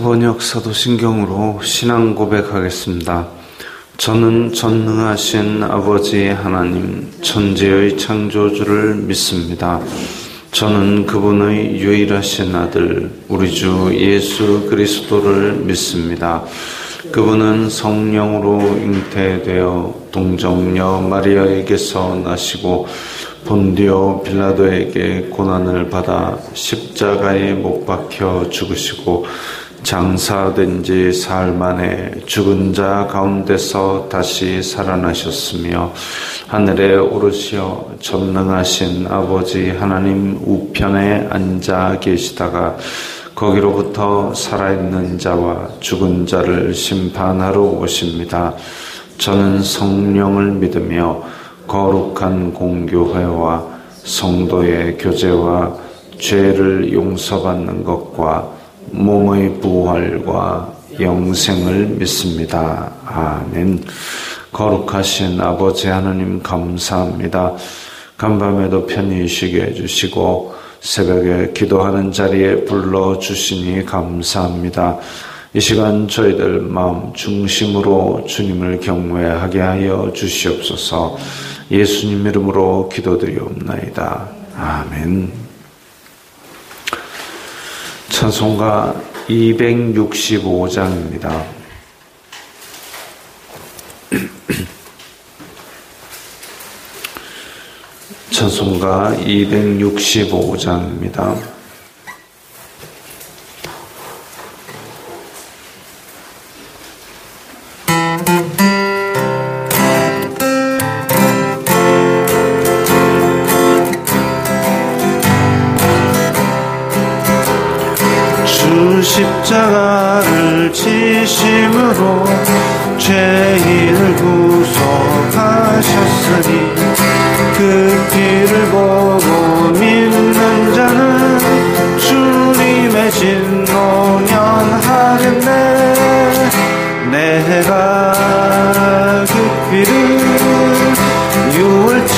번역 사도신경으로 신앙 고백하겠습니다. 저는 전능하신 아버지 하나님 천지의 창조주를 믿습니다. 저는 그분의 유일하신 아들 우리 주 예수 그리스도를 믿습니다. 그분은 성령으로 잉태되어 동정녀 마리아에게서 나시고 본디오 빌라도에게 고난을 받아 십자가에 못 박혀 죽으시고 장사된 지 사흘 만에 죽은 자 가운데서 다시 살아나셨으며 하늘에 오르시어 전능하신 아버지 하나님 우편에 앉아 계시다가 거기로부터 살아있는 자와 죽은 자를 심판하러 오십니다. 저는 성령을 믿으며 거룩한 공교회와 성도의 교제와 죄를 용서받는 것과 몸의 부활과 영생을 믿습니다. 아멘. 거룩하신 아버지 하나님 감사합니다. 간밤에도 편히 쉬게 해주시고 새벽에 기도하는 자리에 불러주시니 감사합니다. 이 시간 저희들 마음 중심으로 주님을 경외하게 하여 주시옵소서. 예수님 이름으로 기도드리옵나이다. 아멘. 찬송가 265장입니다. 찬송가 265장입니다. 십자가를 지심으로 죄인을 구속하셨으니 그 피를 보고 믿는 자는 주님의 진노 면하겠네. 내가 그 피를 유월절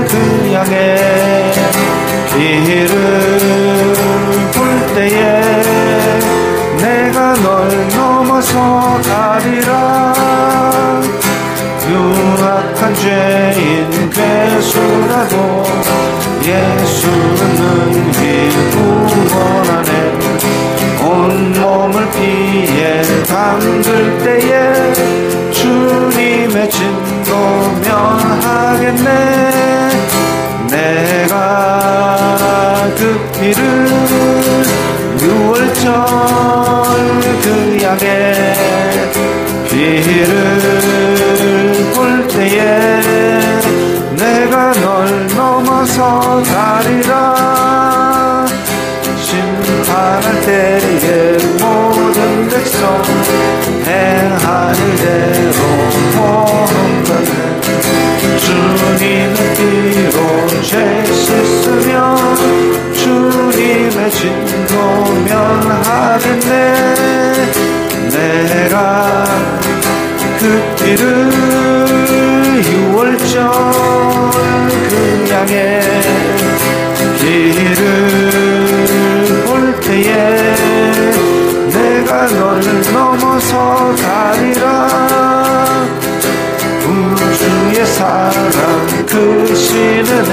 그 양의 피를 때에 내가 널 넘어서 가리라. 유악한 죄인 괴수라도 예수는 구원하네. 온몸을 피에 담글 때에 주님의 진노 면하겠네. 내가 그 피를 유월절 그 양의 피를 볼 때에 내가 널 넘어서 가리라. 심판할 때에 모든 백성 행하는 대로 모험가는 주님의 피로 죄 씻으며 주님의 진노 면하겠네. 내가 그 피를 유월절 그 양의 피를 볼 때에 내가 널 넘어서 가리라. 우주의 사랑 크신 은혜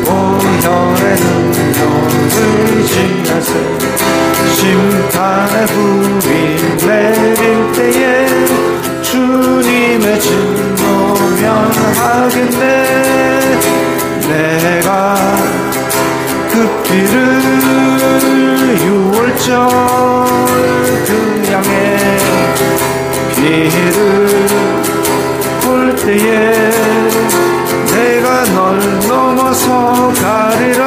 오혈의 능력 의지하세. 심판의 불이 내릴 때에 주님의 진노 면하겠네. 내가 그 피를 유월절 그 양의 피를 볼 때에 내가 널 넘어서 가리라.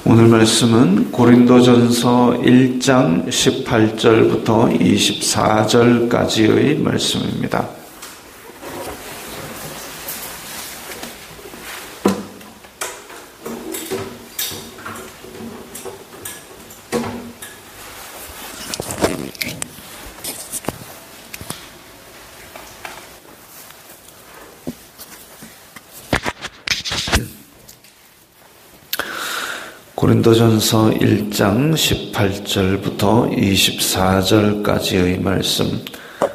오늘 말씀은 고린도전서 1장 18절부터 24절까지의 말씀입니다. 고린도전서 1장 18절부터 24절까지의 말씀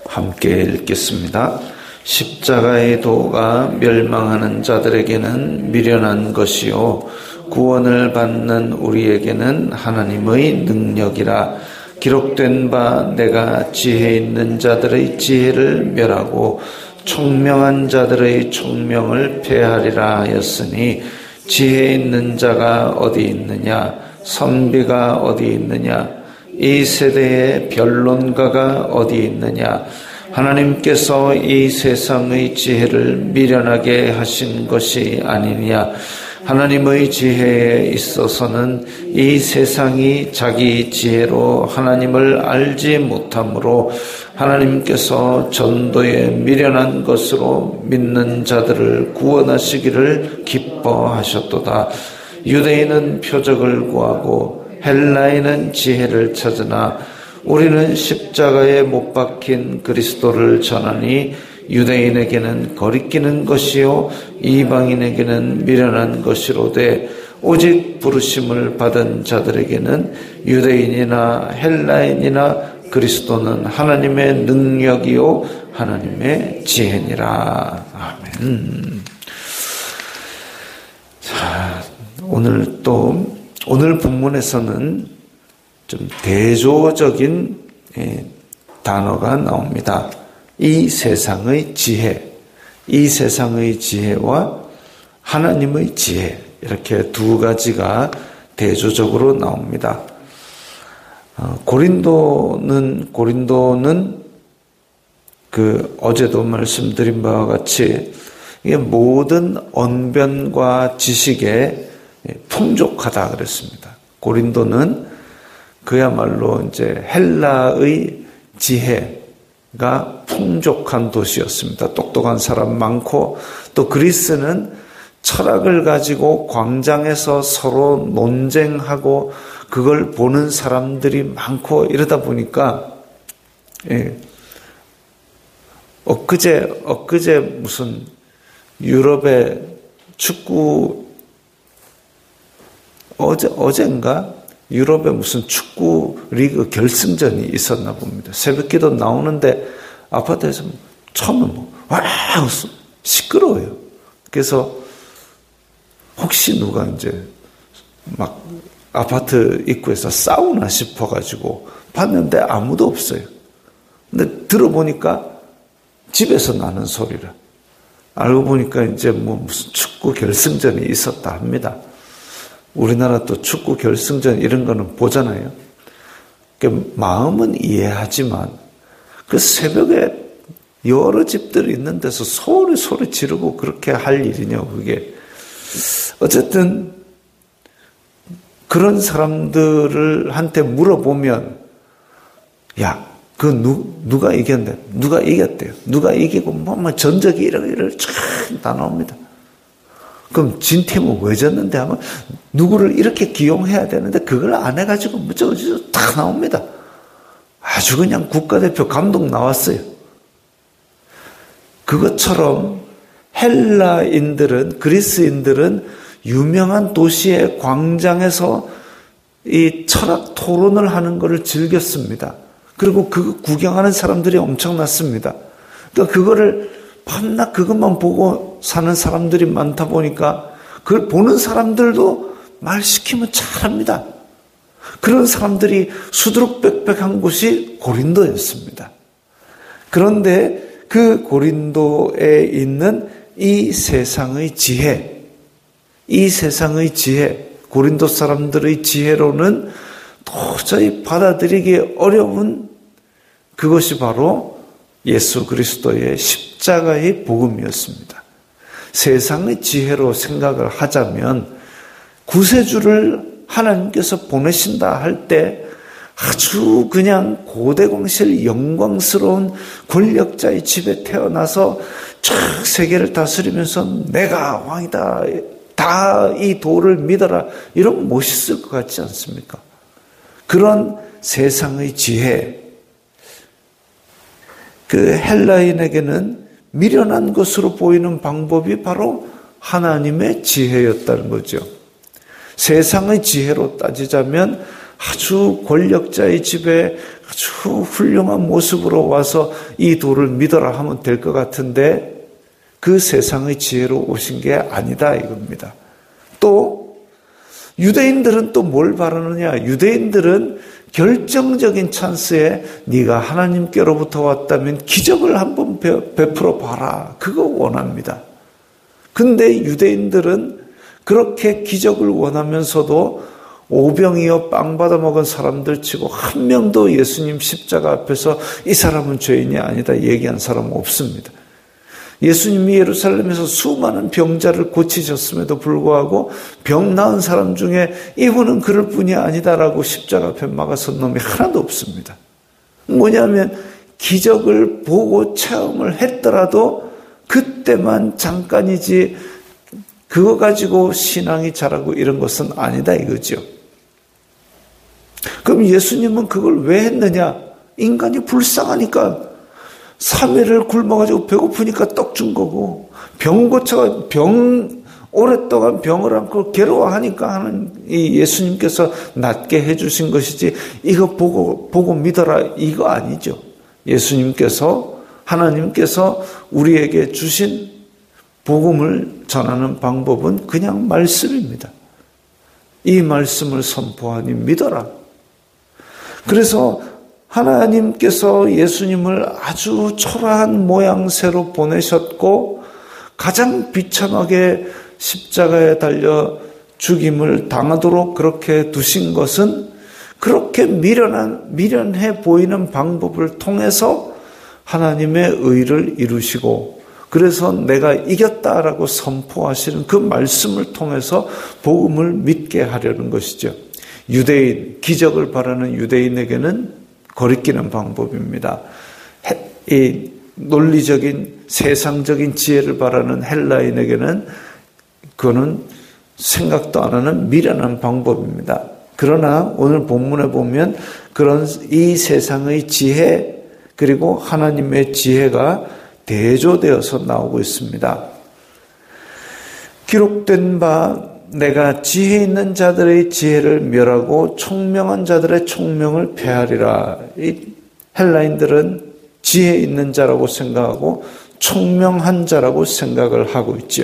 함께 읽겠습니다. 십자가의 도가 멸망하는 자들에게는 미련한 것이요 구원을 받는 우리에게는 하나님의 능력이라. 기록된 바 내가 지혜 있는 자들의 지혜를 멸하고 총명한 자들의 총명을 폐하리라 하였으니 지혜 있는 자가 어디 있느냐? 선비가 어디 있느냐? 이 세대의 변론가가 어디 있느냐? 하나님께서 이 세상의 지혜를 미련하게 하신 것이 아니냐? 하나님의 지혜에 있어서는 이 세상이 자기 지혜로 하나님을 알지 못하므로 하나님께서 전도에 미련한 것으로 믿는 자들을 구원하시기를 기뻐하셨도다. 유대인은 표적을 구하고 헬라인은 지혜를 찾으나 우리는 십자가에 못 박힌 그리스도를 전하니 유대인에게는 거리끼는 것이요 이방인에게는 미련한 것이로되 오직 부르심을 받은 자들에게는 유대인이나 헬라인이나 그리스도는 하나님의 능력이요 하나님의 지혜니라. 아멘. 자, 오늘 본문에서는 좀 대조적인 단어가 나옵니다. 이 세상의 지혜, 이 세상의 지혜와 하나님의 지혜, 이렇게 두 가지가 대조적으로 나옵니다. 고린도는 어제도 말씀드린 바와 같이 이게 모든 언변과 지식에 풍족하다 그랬습니다. 고린도는 그야말로 이제 헬라의 지혜가 풍족한 도시였습니다. 똑똑한 사람 많고, 또 그리스는 철학을 가지고 광장에서 서로 논쟁하고 그걸 보는 사람들이 많고 이러다 보니까 엊그제 무슨 유럽의 축구 어젠가 유럽에 무슨 축구 리그 결승전이 있었나 봅니다. 새벽기도 나오는데 아파트에서 처음에 와 시끄러워요. 그래서 혹시 누가 이제 막 아파트 입구에서 싸우나 싶어가지고 봤는데 아무도 없어요. 근데 들어보니까 집에서 나는 소리라. 알고 보니까 이제 무슨 축구 결승전이 있었다 합니다. 우리나라 또 축구 결승전 이런 거는 보잖아요. 마음은 이해하지만 그 새벽에 여러 집들이 있는 데서 소리 지르고 그렇게 할 일이냐 그게. 어쨌든 그런 사람들을 한테 물어보면 야, 누가 이겼는데 누가 이겼대요. 누가 이기고 뭐 전적이 이러고 다 나옵니다. 그럼 진 팀은 왜 졌는데 하면 누구를 이렇게 기용해야 되는데 그걸 안 해가지고 어쩌고저쩌고 다 나옵니다. 아주 그냥 국가대표 감독 나왔어요. 그것처럼 헬라인들은, 그리스인들은 유명한 도시의 광장에서 이 철학 토론을 하는 것을 즐겼습니다. 그리고 그거 구경하는 사람들이 엄청났습니다. 그러니까 그거를 밤낮 그것만 보고 사는 사람들이 많다 보니까 그걸 보는 사람들도 말 시키면 잘합니다. 그런 사람들이 수두룩빽빽한 곳이 고린도였습니다. 그런데 그 고린도에 있는 이 세상의 지혜, 고린도 사람들의 지혜로는 도저히 받아들이기 어려운 그것이 바로 예수 그리스도의 십자가의 복음이었습니다. 세상의 지혜로 생각을 하자면 구세주를 하나님께서 보내신다 할 때 아주 그냥 고대광실 영광스러운 권력자의 집에 태어나서 쫙 세계를 다스리면서 내가 왕이다, 다 이 도를 믿어라, 이런 멋있을 것 같지 않습니까? 그런 세상의 지혜, 그 헬라인에게는 미련한 것으로 보이는 방법이 바로 하나님의 지혜였다는 거죠. 세상의 지혜로 따지자면 아주 권력자의 집에 아주 훌륭한 모습으로 와서 이 도를 믿어라 하면 될 것 같은데 그 세상의 지혜로 오신 게 아니다 이겁니다. 또 유대인들은 또 뭘 바라느냐? 유대인들은 결정적인 찬스에 네가 하나님께로부터 왔다면 기적을 한번 베풀어 봐라. 그거 원합니다. 근데 유대인들은 그렇게 기적을 원하면서도 오병이어 빵 받아 먹은 사람들 치고 한 명도 예수님 십자가 앞에서 이 사람은 죄인이 아니다 얘기한 사람은 없습니다. 예수님이 예루살렘에서 수많은 병자를 고치셨음에도 불구하고 병 나은 사람 중에 이분은 그럴 뿐이 아니다라고 십자가 앞에 막아선 놈이 하나도 없습니다. 뭐냐면 기적을 보고 체험을 했더라도 그때만 잠깐이지 그거 가지고 신앙이 자라고 이런 것은 아니다 이거죠. 그럼 예수님은 그걸 왜 했느냐? 인간이 불쌍하니까 3일을 굶어가지고 배고프니까 떡 준 거고 오랫동안 병을 안고 괴로워하니까 하는 이 예수님께서 낫게 해주신 것이지 이거 보고 믿어라 이거 아니죠. 하나님께서 우리에게 주신 복음을 전하는 방법은 그냥 말씀입니다. 이 말씀을 선포하니 믿어라. 그래서 하나님께서 예수님을 아주 초라한 모양새로 보내셨고 가장 비참하게 십자가에 달려 죽임을 당하도록 그렇게 두신 것은 그렇게 미련해 보이는 방법을 통해서 하나님의 의를 이루시고 그래서 내가 이겼다라고 선포하시는 그 말씀을 통해서 복음을 믿게 하려는 것이죠. 기적을 바라는 유대인에게는 거리끼는 방법입니다. 이 논리적인 세상적인 지혜를 바라는 헬라인에게는 그거는 생각도 안 하는 미련한 방법입니다. 그러나 오늘 본문에 보면 그런 이 세상의 지혜 그리고 하나님의 지혜가 대조되어서 나오고 있습니다. 기록된 바 내가 지혜 있는 자들의 지혜를 멸하고 총명한 자들의 총명을 폐하리라. 이 헬라인들은 지혜 있는 자라고 생각하고 총명한 자라고 생각을 하고 있죠.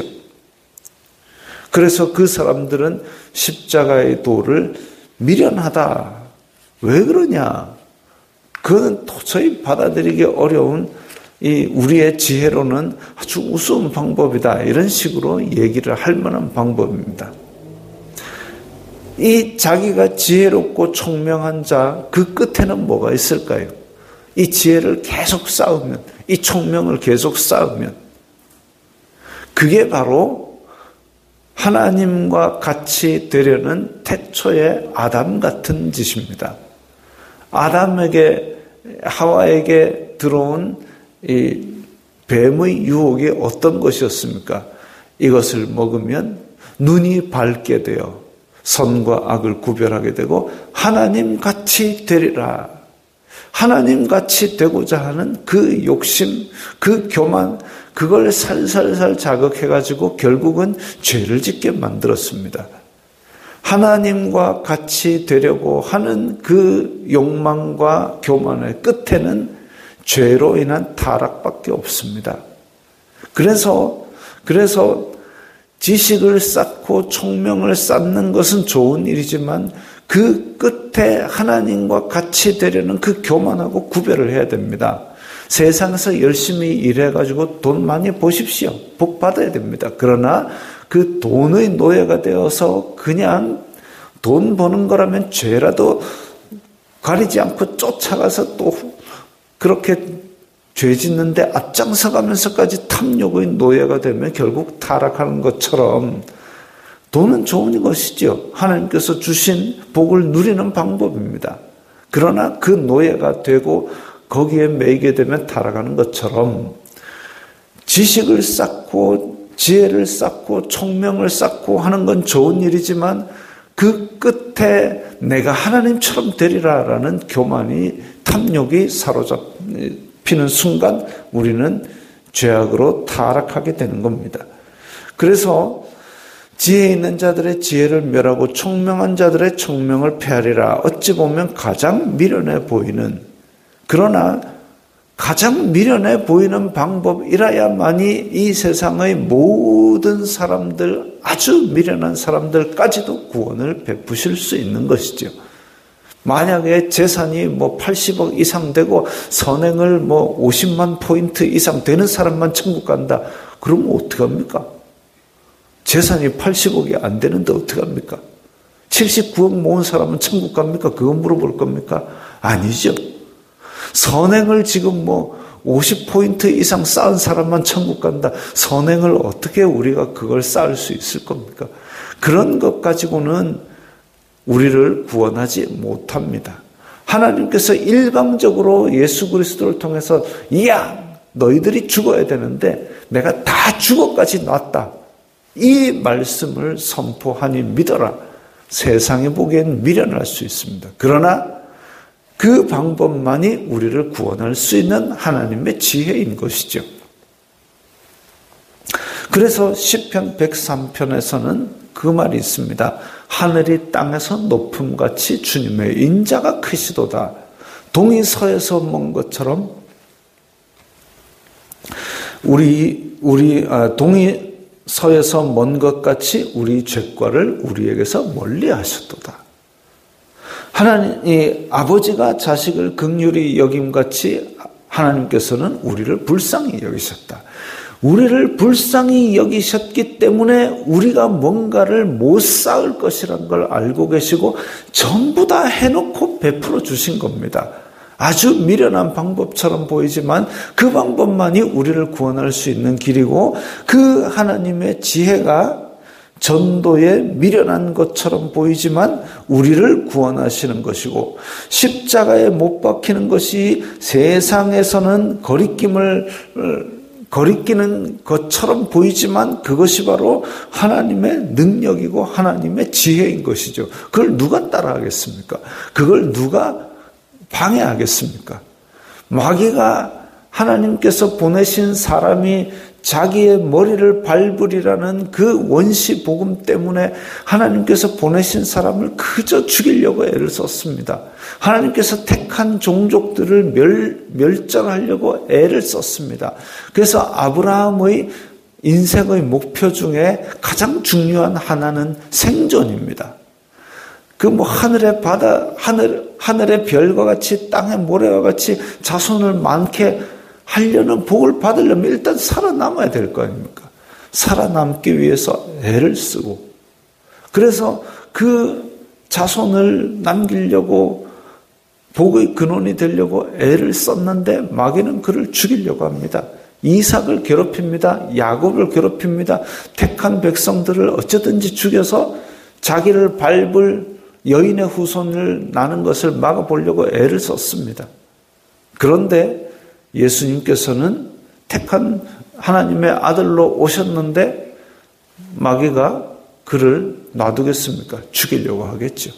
그래서 그 사람들은 십자가의 도를 미련하다. 왜 그러냐? 그건 도저히 받아들이기 어려운 우리의 지혜로는 아주 우스운 방법이다. 이런 식으로 얘기를 할 만한 방법입니다. 이 자기가 지혜롭고 총명한 자, 그 끝에는 뭐가 있을까요? 이 지혜를 계속 쌓으면, 이 총명을 계속 쌓으면, 그게 바로 하나님과 같이 되려는 태초의 아담 같은 짓입니다. 하와에게 들어온 이 뱀의 유혹이 어떤 것이었습니까? 이것을 먹으면 눈이 밝게 되어 선과 악을 구별하게 되고 하나님같이 되리라. 하나님같이 되고자 하는 그 욕심, 그 교만, 그걸 살살살 자극해가지고 결국은 죄를 짓게 만들었습니다. 하나님과 같이 되려고 하는 그 욕망과 교만의 끝에는 죄로 인한 타락밖에 없습니다. 그래서 지식을 쌓고 총명을 쌓는 것은 좋은 일이지만 그 끝에 하나님과 같이 되려는 그 교만하고 구별을 해야 됩니다. 세상에서 열심히 일해가지고 돈 많이 버십시오. 복 받아야 됩니다. 그러나 그 돈의 노예가 되어서 그냥 돈 버는 거라면 죄라도 가리지 않고 쫓아가서 또 그렇게 죄 짓는데 앞장서 가면서까지 탐욕의 노예가 되면 결국 타락하는 것처럼 돈은 좋은 것이죠. 하나님께서 주신 복을 누리는 방법입니다. 그러나 그 노예가 되고 거기에 매이게 되면 타락하는 것처럼 지식을 쌓고 지혜를 쌓고 총명을 쌓고 하는 건 좋은 일이지만 그 끝에 내가 하나님처럼 되리라라는 교만이 탐욕이 사로잡히는 순간 우리는 죄악으로 타락하게 되는 겁니다. 그래서 지혜 있는 자들의 지혜를 멸하고 총명한 자들의 총명을 폐하리라. 어찌 보면 가장 미련해 보이는, 그러나 가장 미련해 보이는 방법이라야만이 이 세상의 모든 사람들, 아주 미련한 사람들까지도 구원을 베푸실 수 있는 것이죠. 만약에 재산이 80억 이상 되고 선행을 50만 포인트 이상 되는 사람만 천국 간다. 그러면 어떡합니까? 재산이 80억이 안 되는데 어떡합니까? 79억 모은 사람은 천국 갑니까? 그거 물어볼 겁니까? 아니죠. 선행을 지금 50포인트 이상 쌓은 사람만 천국 간다. 선행을 어떻게 우리가 그걸 쌓을 수 있을 겁니까? 그런 것 가지고는 우리를 구원하지 못합니다. 하나님께서 일방적으로 예수 그리스도를 통해서 이야 너희들이 죽어야 되는데 내가 다 죽어까지 놨다. 이 말씀을 선포하니 믿어라. 세상에 보기엔 미련할 수 있습니다. 그러나 그 방법만이 우리를 구원할 수 있는 하나님의 지혜인 것이죠. 그래서 시편 103편에서는 그 말이 있습니다. 하늘이 땅에서 높음같이 주님의 인자가 크시도다. 동이 서에서 먼 것처럼 동이 서에서 먼 것 같이 우리 죄과를 우리에게서 멀리 하셨도다. 하나님, 아버지가 자식을 긍휼히 여김같이 하나님께서는 우리를 불쌍히 여기셨다. 우리를 불쌍히 여기셨기 때문에 우리가 뭔가를 못 쌓을 것이란 걸 알고 계시고 전부 다 해놓고 베풀어 주신 겁니다. 아주 미련한 방법처럼 보이지만 그 방법만이 우리를 구원할 수 있는 길이고 그 하나님의 지혜가 전도에 미련한 것처럼 보이지만 우리를 구원하시는 것이고 십자가에 못 박히는 것이 세상에서는 거리끼는 것처럼 보이지만 그것이 바로 하나님의 능력이고 하나님의 지혜인 것이죠. 그걸 누가 따라하겠습니까? 그걸 누가 방해하겠습니까? 마귀가 하나님께서 보내신 사람이 자기의 머리를 밟으리라는 그 원시 복음 때문에 하나님께서 보내신 사람을 그저 죽이려고 애를 썼습니다. 하나님께서 택한 종족들을 멸절하려고 애를 썼습니다. 그래서 아브라함의 인생의 목표 중에 가장 중요한 하나는 생존입니다. 하늘의 바다, 하늘의 별과 같이 땅의 모래와 같이 자손을 많게 하려는 복을 받으려면 일단 살아남아야 될 거 아닙니까? 살아남기 위해서 애를 쓰고 그래서 그 자손을 남기려고 복의 근원이 되려고 애를 썼는데 마귀는 그를 죽이려고 합니다. 이삭을 괴롭힙니다. 야곱을 괴롭힙니다. 택한 백성들을 어쩌든지 죽여서 자기를 밟을 여인의 후손을 나는 것을 막아보려고 애를 썼습니다. 그런데 예수님께서는 택한 하나님의 아들로 오셨는데 마귀가 그를 놔두겠습니까? 죽이려고 하겠죠.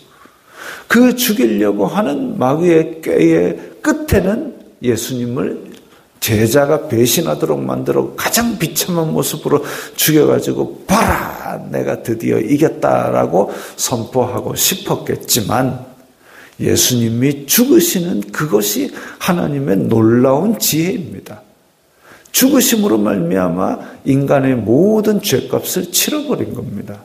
그 죽이려고 하는 마귀의 꾀의 끝에는 예수님을 제자가 배신하도록 만들어 가장 비참한 모습으로 죽여가지고 봐라 내가 드디어 이겼다라고 선포하고 싶었겠지만 예수님이 죽으시는 그것이 하나님의 놀라운 지혜입니다. 죽으심으로 말미암아 인간의 모든 죄값을 치러버린 겁니다.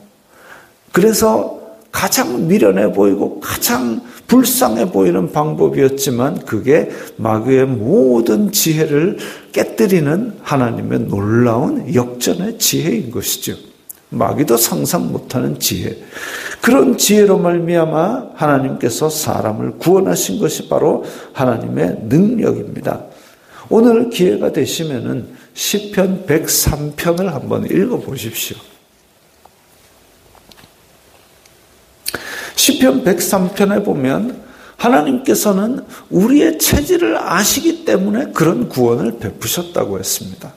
그래서 가장 미련해 보이고 가장 불쌍해 보이는 방법이었지만 그게 마귀의 모든 지혜를 깨뜨리는 하나님의 놀라운 역전의 지혜인 것이죠. 마귀도 상상 못하는 지혜. 그런 지혜로 말미암아 하나님께서 사람을 구원하신 것이 바로 하나님의 능력입니다. 오늘 기회가 되시면은 시편 103편을 한번 읽어보십시오. 시편 103편에 보면 하나님께서는 우리의 체질을 아시기 때문에 그런 구원을 베푸셨다고 했습니다.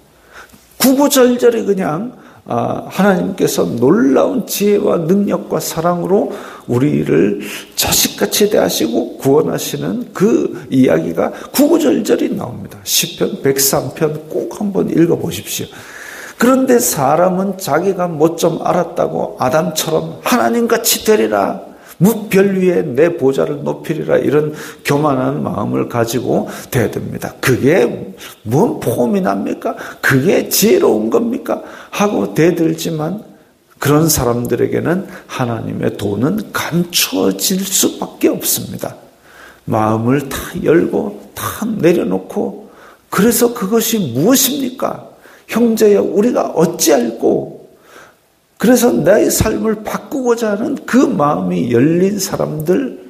구구절절히 그냥 하나님께서 놀라운 지혜와 능력과 사랑으로 우리를 자식같이 대하시고 구원하시는 그 이야기가 구구절절히 나옵니다. 시편 103편 꼭 한번 읽어보십시오. 그런데 사람은 자기가 못 좀 알았다고 아담처럼 하나님같이 되리라, 무별 위에 내 보좌를 높이리라, 이런 교만한 마음을 가지고 대듭니다. 그게 뭔 폼이 납니까? 그게 지혜로운 겁니까? 하고 대들지만 그런 사람들에게는 하나님의 도는 감추어질 수밖에 없습니다. 마음을 다 열고 다 내려놓고, 그래서 그것이 무엇입니까? 형제여, 우리가 어찌할꼬? 그래서 나의 삶을 바꾸고자 하는 그 마음이 열린 사람들,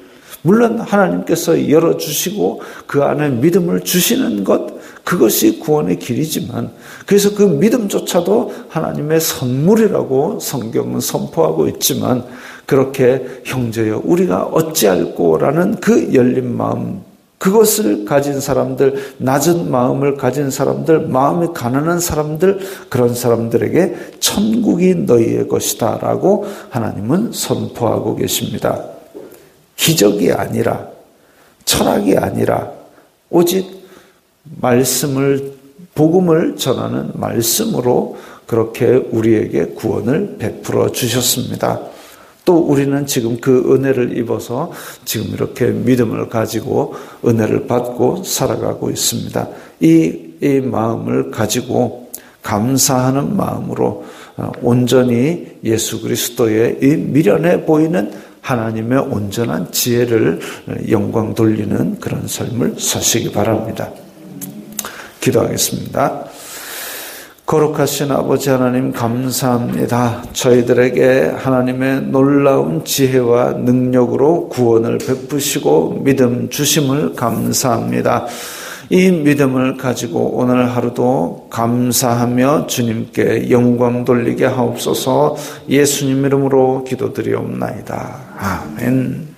물론 하나님께서 열어주시고 그 안에 믿음을 주시는 것, 그것이 구원의 길이지만, 그래서 그 믿음조차도 하나님의 선물이라고 성경은 선포하고 있지만, 그렇게 형제여 우리가 어찌할꼬라는 그 열린 마음, 그것을 가진 사람들, 낮은 마음을 가진 사람들, 마음이 가난한 사람들, 그런 사람들에게 천국이 너희의 것이다 라고 하나님은 선포하고 계십니다. 기적이 아니라, 철학이 아니라, 오직 말씀을, 복음을 전하는 말씀으로 그렇게 우리에게 구원을 베풀어 주셨습니다. 또 우리는 지금 그 은혜를 입어서 지금 이렇게 믿음을 가지고 은혜를 받고 살아가고 있습니다. 이 마음을 가지고 감사하는 마음으로 온전히 예수 그리스도의 이 미련해 보이는 하나님의 온전한 지혜를 영광 돌리는 그런 삶을 사시기 바랍니다. 기도하겠습니다. 거룩하신 아버지 하나님, 감사합니다. 저희들에게 하나님의 놀라운 지혜와 능력으로 구원을 베푸시고 믿음 주심을 감사합니다. 이 믿음을 가지고 오늘 하루도 감사하며 주님께 영광 돌리게 하옵소서. 예수님 이름으로 기도드리옵나이다. 아멘.